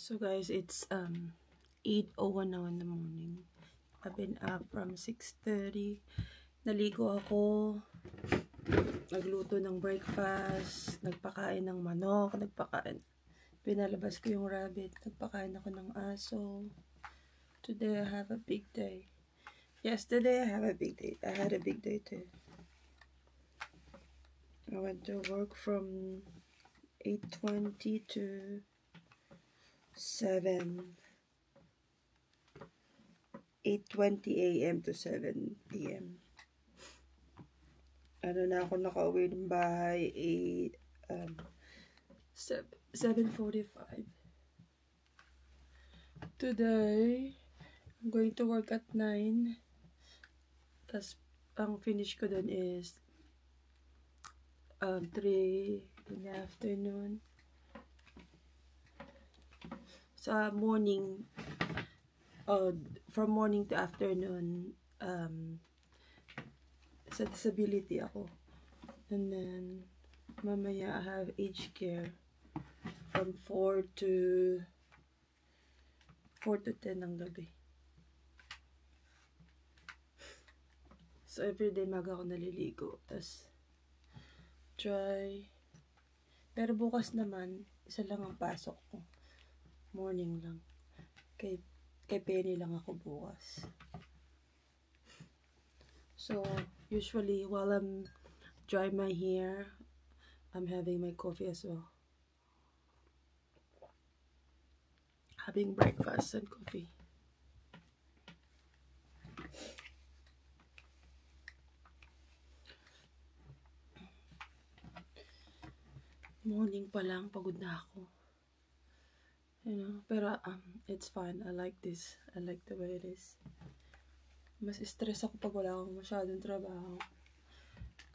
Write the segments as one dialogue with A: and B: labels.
A: So guys, it's 8:01 now in the morning. I've been up from 6:30. Naligo ako. Nagluto ng breakfast. Nagpakain ng manok. Pinalabas ko yung rabbit. Nagpakain ako ng aso. Today I have a big day. Yesterday I had a big day. I had a big day too. I went to work from 8:20 to 8:20 a.m. to 7 p.m. Ano na ako nakauwi ng bahay 7:45. Today, I'm going to work at 9. Tapos, ang finish ko dun is 3 in the afternoon. Sa morning, from morning to afternoon, sa disability ako. And then, mamaya I have aged care from 4 to 10 ng gabi. So, everyday maga ako naliligo. Tapos, try. Pero bukas naman, isa lang ang pasok ko. Morning lang. Kay Penny lang ako bukas. So, usually, while I'm drying my hair, I'm having my coffee as well. Having breakfast and coffee. Morning pa lang, pagod na ako. You know, pero it's fine. I like this. I like the way it is. Mas stress ako pag wala akong masyadong trabaho.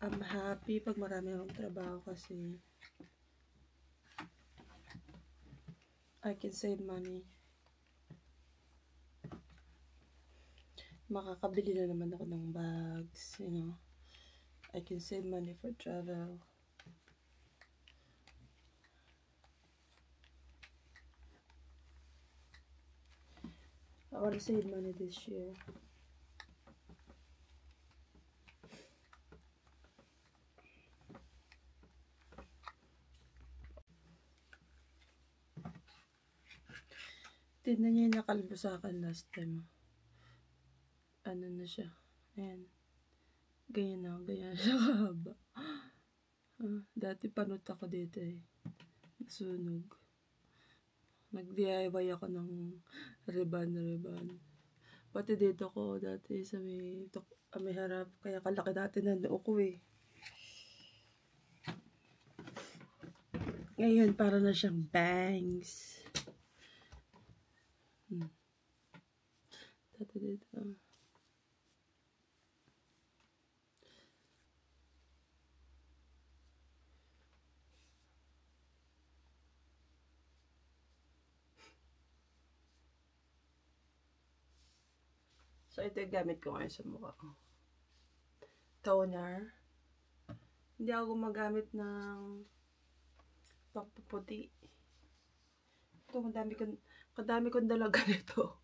A: I'm happy pag marami akong trabaho kasi I can save money. Makakabili na naman ako ng bags, you know. I can save money for travel. I want to save money this year. Tignan niyo yung nakalbo sa akin last time. Ano na siya. Ayan. Ganyan na. Ganyan siya kahaba. Dati panot ako dito eh. Nasunog. Nag-DIY ako ng riban. Pati dito ko dati sa may harap. Kaya kalaki dati na noo ko eh. Ngayon para na siyang bangs. Dati dito. So, ito yung gamit ko ngayon sa mukha ko. Toner. Hindi ako gumagamit ng pampaputi. Ito, kadami kong dala ganito.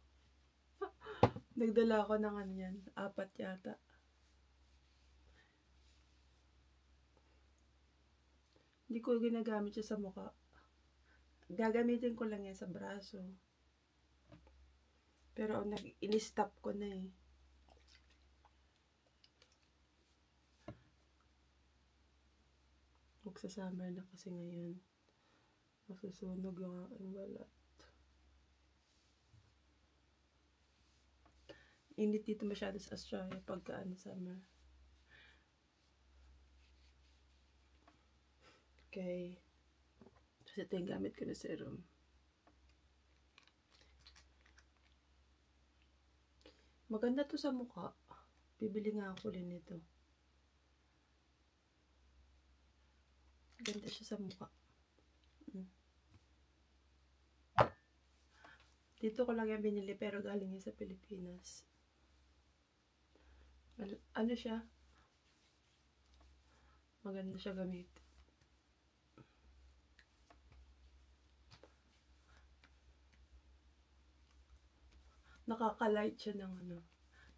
A: Nagdala ako ng ano yan, 4 yata. Hindi ko ginagamit siya sa mukha. Gagamitin ko lang yan sa braso. Pero in-stop ko na eh. Magsa-summer na kasi ngayon. Masusunog yung aking balat. Init dito masyado sa Australia pagka summer. Okay. Kasi ito yung gamit ko na serum. Maganda to sa mukha. Bibili nga ako ulit nito. Ganda siya sa mukha. Dito ko lang yan binili pero galing yan sa Pilipinas. Ano siya? Maganda siya gamit. Nakaka-light siya ng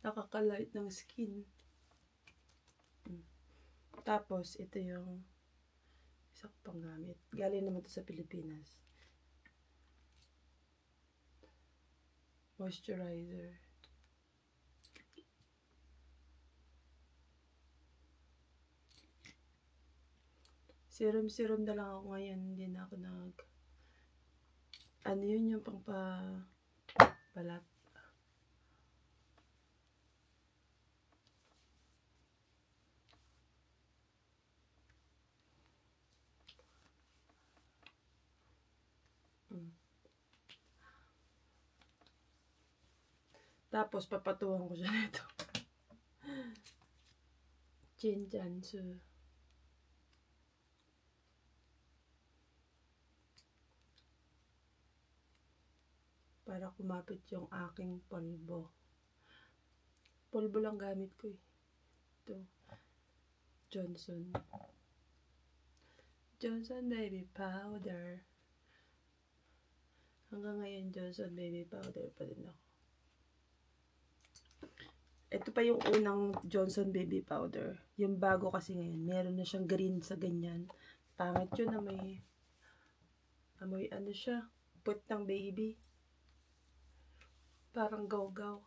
A: nakaka-light ng skin. Tapos, ito yung isa ko pang gamit. Galing naman to sa Pilipinas. Moisturizer. Serum na lang ako ngayon. Hindi na ako ano yun yung balat. Tapos, papatuwan ko siya nito. Jinjansu. Para kumapit yung aking polvo. Polvo lang gamit ko eh. Ito. Johnson Baby Powder. Hanggang ngayon, Johnson Baby Powder pa din ako. Ito pa yung unang Johnson Baby Powder. Yung bago kasi ngayon. Meron na siyang green sa ganyan. Pangit yun na may amoy ano siya. Puwet ng baby. Parang gaw-gaw.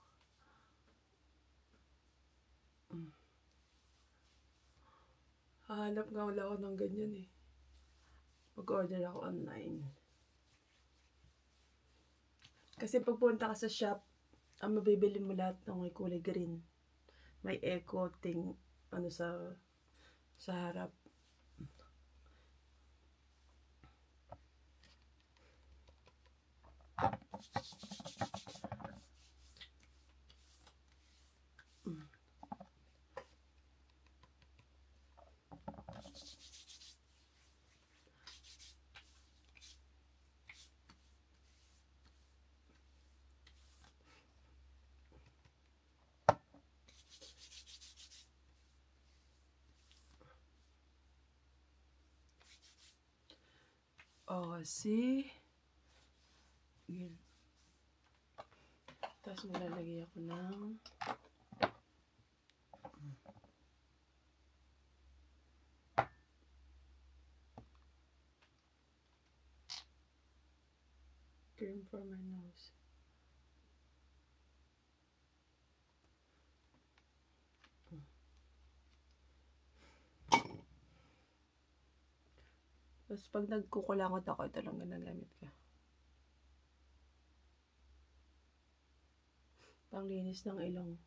A: Hahanap nga wala ako ng ganyan eh. Mag-order ako online. Kasi pagpunta ka sa shop, ang mabibili mo lahat ng may kulay green. May eco ting ano sa harap. Oh, see? Yun. Tapos malalagay ako ng cream for my nose. Tapos pag nagkukulangot ako, ito lang ginagamit ko. Panglinis ng ilong.